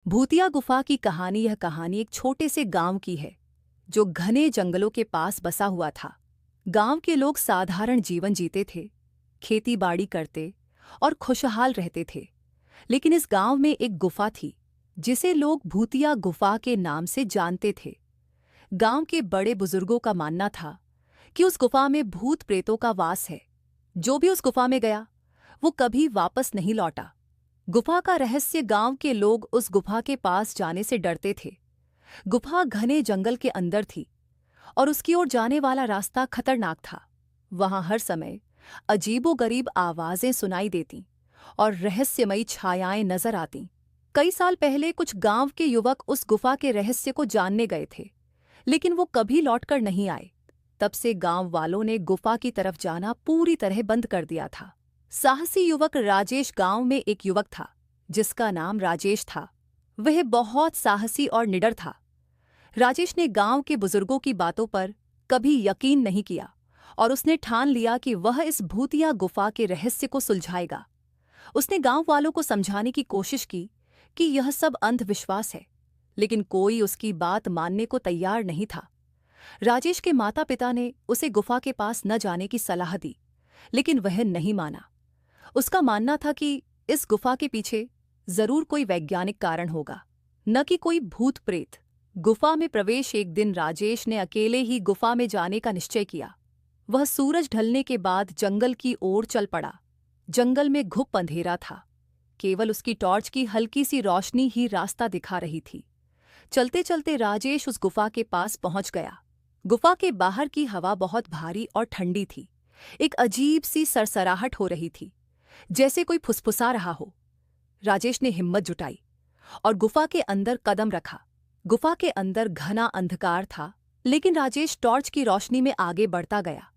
भूतिया गुफा की कहानी। यह कहानी एक छोटे से गांव की है जो घने जंगलों के पास बसा हुआ था। गांव के लोग साधारण जीवन जीते थे, खेती बाड़ी करते और खुशहाल रहते थे। लेकिन इस गांव में एक गुफा थी जिसे लोग भूतिया गुफा के नाम से जानते थे। गांव के बड़े बुजुर्गों का मानना था कि उस गुफा में भूत प्रेतों का वास है। जो भी उस गुफा में गया वो कभी वापस नहीं लौटा। गुफा का रहस्य। गांव के लोग उस गुफा के पास जाने से डरते थे। गुफा घने जंगल के अंदर थी और उसकी ओर जाने वाला रास्ता खतरनाक था। वहां हर समय अजीबोगरीब आवाजें सुनाई देती और रहस्यमयी छायाएं नजर आती। कई साल पहले कुछ गांव के युवक उस गुफा के रहस्य को जानने गए थे, लेकिन वो कभी लौटकर नहीं आए। तब से गांव वालों ने गुफा की तरफ जाना पूरी तरह बंद कर दिया था। साहसी युवक राजेश। गांव में एक युवक था जिसका नाम राजेश था। वह बहुत साहसी और निडर था। राजेश ने गांव के बुजुर्गों की बातों पर कभी यकीन नहीं किया और उसने ठान लिया कि वह इस भूतिया गुफा के रहस्य को सुलझाएगा। उसने गांव वालों को समझाने की कोशिश की कि यह सब अंधविश्वास है, लेकिन कोई उसकी बात मानने को तैयार नहीं था। राजेश के माता पिता ने उसे गुफा के पास न जाने की सलाह दी, लेकिन वह नहीं माना। उसका मानना था कि इस गुफा के पीछे जरूर कोई वैज्ञानिक कारण होगा, न कि कोई भूत प्रेत। गुफा में प्रवेश। एक दिन राजेश ने अकेले ही गुफा में जाने का निश्चय किया। वह सूरज ढलने के बाद जंगल की ओर चल पड़ा। जंगल में घुप अंधेरा था। केवल उसकी टॉर्च की हल्की सी रोशनी ही रास्ता दिखा रही थी। चलते चलते राजेश उस गुफा के पास पहुंच गया। गुफा के बाहर की हवा बहुत भारी और ठंडी थी। एक अजीब सी सरसराहट हो रही थी, जैसे कोई फुसफुसा रहा हो। राजेश ने हिम्मत जुटाई और गुफा के अंदर कदम रखा। गुफा के अंदर घना अंधकार था, लेकिन राजेश टॉर्च की रोशनी में आगे बढ़ता गया।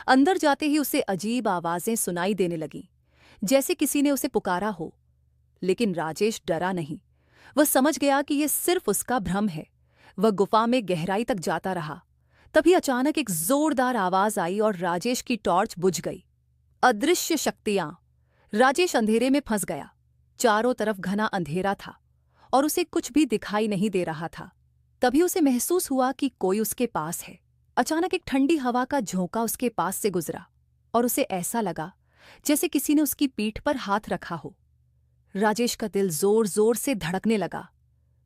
अंदर जाते ही उसे अजीब आवाजें सुनाई देने लगीं, जैसे किसी ने उसे पुकारा हो। लेकिन राजेश डरा नहीं। वह समझ गया कि यह सिर्फ उसका भ्रम है। वह गुफा में गहराई तक जाता रहा। तभी अचानक एक जोरदार आवाज आई और राजेश की टॉर्च बुझ गई। अदृश्य शक्तियां। राजेश अंधेरे में फंस गया। चारों तरफ घना अंधेरा था और उसे कुछ भी दिखाई नहीं दे रहा था। तभी उसे महसूस हुआ कि कोई उसके पास है। अचानक एक ठंडी हवा का झोंका उसके पास से गुजरा और उसे ऐसा लगा जैसे किसी ने उसकी पीठ पर हाथ रखा हो। राजेश का दिल जोर जोर से धड़कने लगा।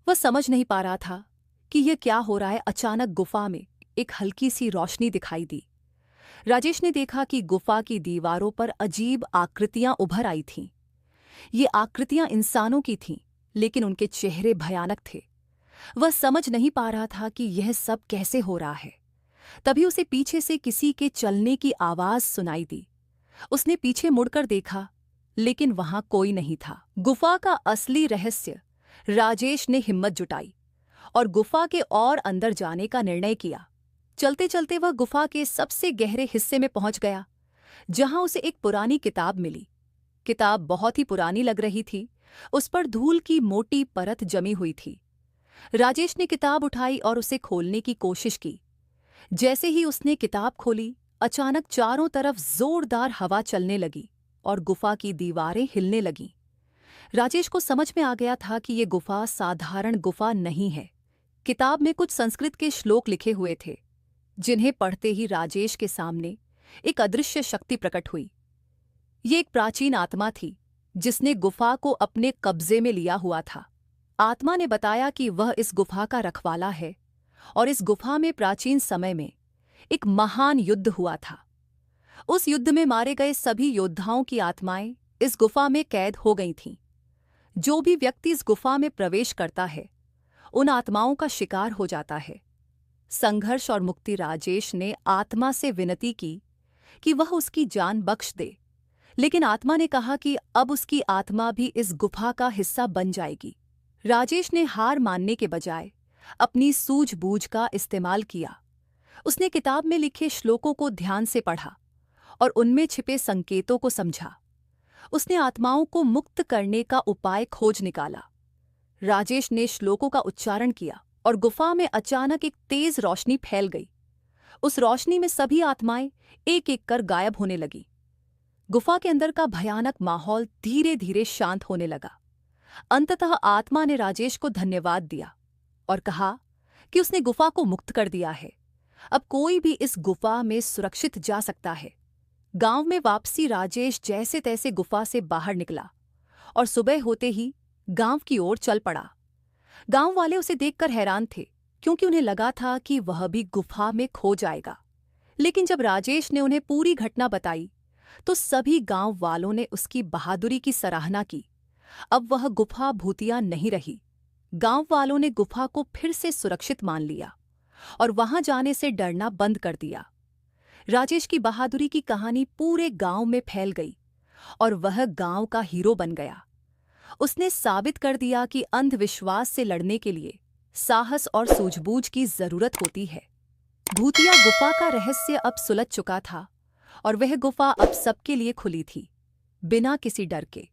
वह समझ नहीं पा रहा था कि यह क्या हो रहा है। अचानक गुफा में एक हल्की सी रोशनी दिखाई दी। राजेश ने देखा कि गुफा की दीवारों पर अजीब आकृतियां उभर आई थीं। ये आकृतियां इंसानों की थीं, लेकिन उनके चेहरे भयानक थे। वह समझ नहीं पा रहा था कि यह सब कैसे हो रहा है। तभी उसे पीछे से किसी के चलने की आवाज सुनाई दी। उसने पीछे मुड़कर देखा, लेकिन वहां कोई नहीं था। गुफा का असली रहस्य। राजेश ने हिम्मत जुटाई और गुफा के और अंदर जाने का निर्णय किया। चलते चलते वह गुफा के सबसे गहरे हिस्से में पहुंच गया, जहां उसे एक पुरानी किताब मिली। किताब बहुत ही पुरानी लग रही थी। उस पर धूल की मोटी परत जमी हुई थी। राजेश ने किताब उठाई और उसे खोलने की कोशिश की। जैसे ही उसने किताब खोली, अचानक चारों तरफ जोरदार हवा चलने लगी और गुफा की दीवारें हिलने लगीं। राजेश को समझ में आ गया था कि यह गुफा साधारण गुफा नहीं है। किताब में कुछ संस्कृत के श्लोक लिखे हुए थे, जिन्हें पढ़ते ही राजेश के सामने एक अदृश्य शक्ति प्रकट हुई। ये एक प्राचीन आत्मा थी जिसने गुफा को अपने कब्जे में लिया हुआ था। आत्मा ने बताया कि वह इस गुफा का रखवाला है और इस गुफा में प्राचीन समय में एक महान युद्ध हुआ था। उस युद्ध में मारे गए सभी योद्धाओं की आत्माएं इस गुफा में कैद हो गई थीं। जो भी व्यक्ति इस गुफा में प्रवेश करता है, उन आत्माओं का शिकार हो जाता है। संघर्ष और मुक्ति। राजेश ने आत्मा से विनती की कि वह उसकी जान बख्श दे, लेकिन आत्मा ने कहा कि अब उसकी आत्मा भी इस गुफा का हिस्सा बन जाएगी। राजेश ने हार मानने के बजाय अपनी सूझबूझ का इस्तेमाल किया। उसने किताब में लिखे श्लोकों को ध्यान से पढ़ा और उनमें छिपे संकेतों को समझा। उसने आत्माओं को मुक्त करने का उपाय खोज निकाला। राजेश ने श्लोकों का उच्चारण किया और गुफा में अचानक एक तेज रोशनी फैल गई। उस रोशनी में सभी आत्माएं एक एक कर गायब होने लगी। गुफा के अंदर का भयानक माहौल धीरे धीरे शांत होने लगा। अंततः आत्मा ने राजेश को धन्यवाद दिया और कहा कि उसने गुफा को मुक्त कर दिया है। अब कोई भी इस गुफा में सुरक्षित जा सकता है। गांव में वापसी राजेश जैसे तैसे गुफा से बाहर निकला और सुबह होते ही गांव की ओर चल पड़ा। गांव वाले उसे देखकर हैरान थे, क्योंकि उन्हें लगा था कि वह भी गुफा में खो जाएगा। लेकिन जब राजेश ने उन्हें पूरी घटना बताई तो सभी गांव वालों ने उसकी बहादुरी की सराहना की। अब वह गुफा भूतिया नहीं रही। गांव वालों ने गुफा को फिर से सुरक्षित मान लिया और वहां जाने से डरना बंद कर दिया। राजेश की बहादुरी की कहानी पूरे गांव में फैल गई और वह गांव का हीरो बन गया। उसने साबित कर दिया कि अंधविश्वास से लड़ने के लिए साहस और सूझबूझ की जरूरत होती है। भूतिया गुफा का रहस्य अब सुलझ चुका था और वह गुफा अब सबके लिए खुली थी, बिना किसी डर के।